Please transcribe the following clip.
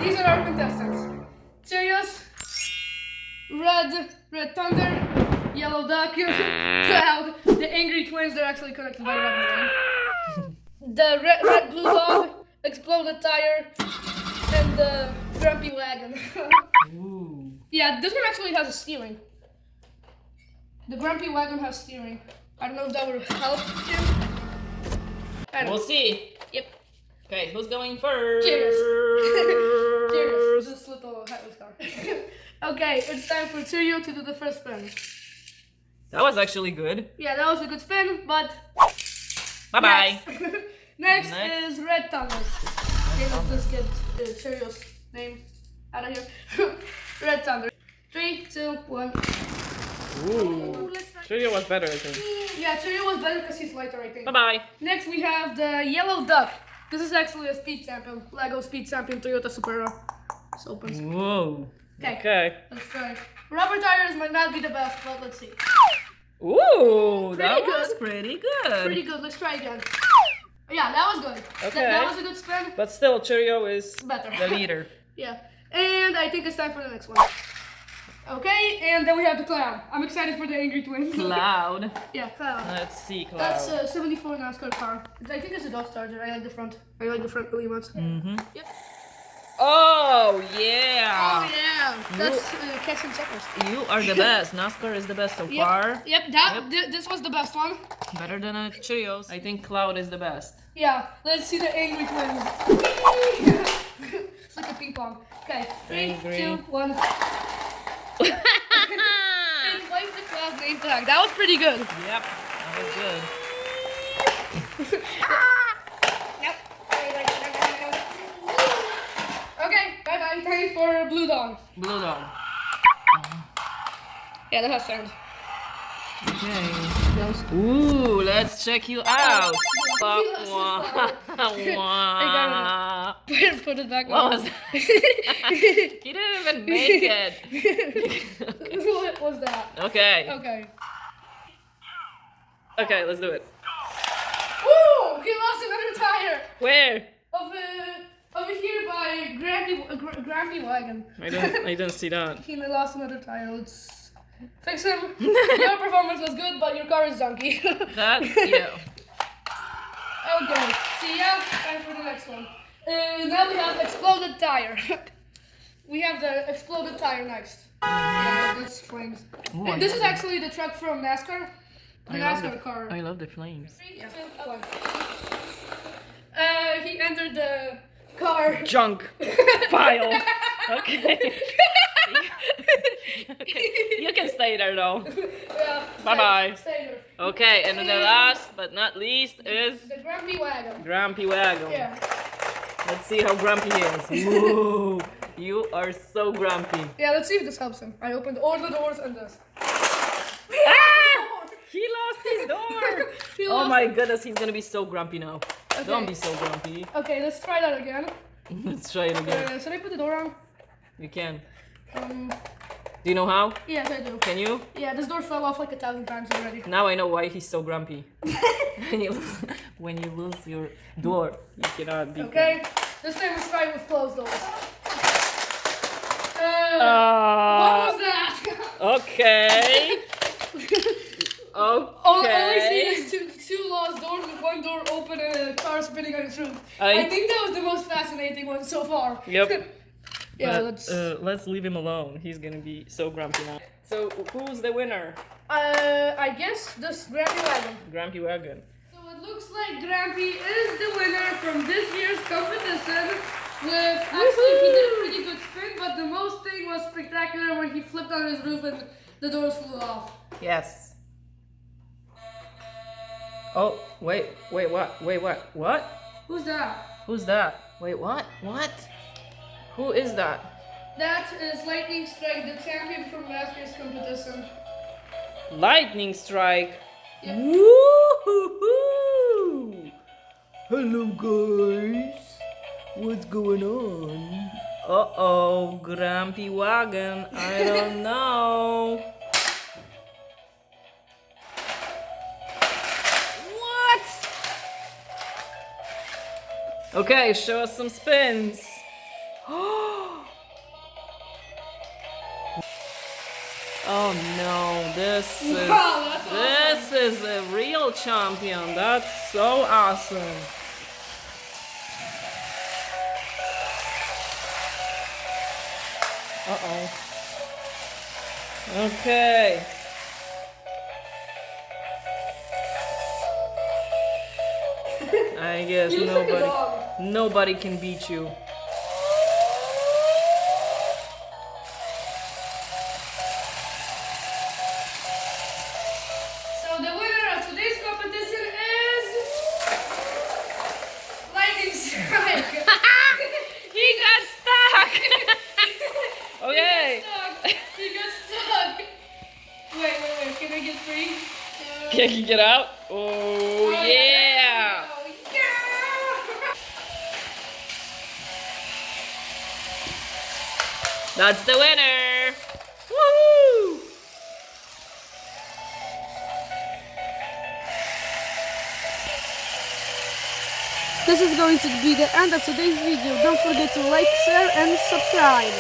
these are our contestants. Cheerios, Red Thunder, Yellow Duck, Cloud, the Angry Twins, they're actually connected by the rubber band. The Red Blue Dog, Exploded Tire, and the Grumpy Wagon. Ooh. Yeah, this one actually has a steering. The Grumpy Wagon has steering. I don't know if that would help him. I don't We'll know. see. Yep. Okay, who's going first? Cheers. Cheers. This little headless car. Okay, it's time for Cheerio to do the first spin. That was actually good. Yeah, that was a good spin, but Bye-bye. Next Next. is Red Thunder. Okay, let's just get Cheerio's name out of here. Red Thunder. 3, 2, 1. Ooh. Let's try. Cheerio was better, I think. Yeah, Cheerio was better because he's lighter, I think. Bye-bye. Next we have the Yellow Duck. This is actually a speed champion. Lego speed champion Toyota Supera. This opens. Whoa. Okay. Okay. Let's try. Rubber tires might not be the best, but let's see. Ooh, that Pretty was good. pretty good. Pretty good. Let's try again. Yeah, that was good. Okay. That was a good spin. But still, Cheerio is Better. the leader. Yeah. And I think it's time for the next one. Okay, and then we have the Clown. I'm excited for the Angry Twins. Cloud. Yeah, Clown. Let's see, Cloud. That's a 74 NASCAR car. I think it's a Dodge Charger. I like the front. I like the front wheel ones. Mm-hmm. Yep. Oh, yeah. Oh yeah. That's cash and checkers. You are the best. NASCAR is the best so Yep. far. Yep. This was the best one. Better than a Cheerios. I think Cloud is the best. Yeah. Let's see the Angry Twins. It's like a ping pong. Okay. 3, Angry. 2, 1. And wipe the Cloud name tag. That was pretty good. Yep, that was good. Yep. Okay, bye bye. Time for Blue Dog. Blue Dog. Yeah, that has sound. Okay. Ooh, let's check you out. I Put it back What on. was that? He didn't even make it. What was that? Okay. Okay. Okay, let's do it. Woo! He lost another tire. Where? Over here by Grampy Wagon. I don't see that. He lost another tire. Let's fix him. Your performance was good, but your car is junky. That, yeah. Okay, see ya. Time for the next one. Now we have exploded tire. We have the exploded tire next. Yeah, that's flames. Ooh, I This is love actually the truck from NASCAR. The I love NASCAR car. I love the flames. 3, 2, 1. He entered the car. Junk pile. Okay. Okay. You can stay there though. Yeah, Bye-bye. stay there. Okay, and the last but not least is The Grumpy Wagon. Grumpy Wagon. Yeah. Let's see how grumpy he is. Whoa, you are so grumpy. Yeah, let's see if this helps him. I opened all the doors and this. Ah! He lost his door. He Oh lost- my goodness, he's gonna be so grumpy now. Okay. Don't be so grumpy. Okay, let's try that again. Let's try it again. Should I put the door on? You can. Um, Do you know how? yes, I do. Can you? Yeah, this door fell off like 1,000 times already. Now I know why he's so grumpy. When you lose your door, you cannot be. Okay, this time let's try with closed doors. What Uh, was that? okay. All I see Okay. is two lost doors with one door open and a car spinning on its roof. I- I think that was the most fascinating one so far. Yep. Yeah, But, let's. let's leave him alone. He's gonna be so grumpy now. So who's the winner? I guess this Grampy Wagon. Grumpy Wagon. So it looks like Grampy is the winner from this year's competition. With actually he did a pretty good spin, but the most thing was spectacular when he flipped on his roof and the doors flew off. Yes. Oh wait, what? What? Who's that? Who's that? Wait, what? What? Who is that? That is Lightning Strike, the champion from last year's competition. Lightning Strike. Yeah. Woo-hoo-hoo! Hello guys. What's going on? Uh-oh, Grumpy Wagon. I don't know. What? Okay, show us some spins. Oh no, this is Wow, that's this is a real champion. That's so awesome. Uh-oh. Okay. I guess You look like a dog. nobody can beat you. So the winner of today's competition is Lightning Strike. He got stuck. Okay. He got stuck. Wait. Can I get free? Can you get out? Oh yeah. Oh, yeah. That's the winner. Woohoo! This is going to be the end of today's video. Don't forget to like, share, and subscribe.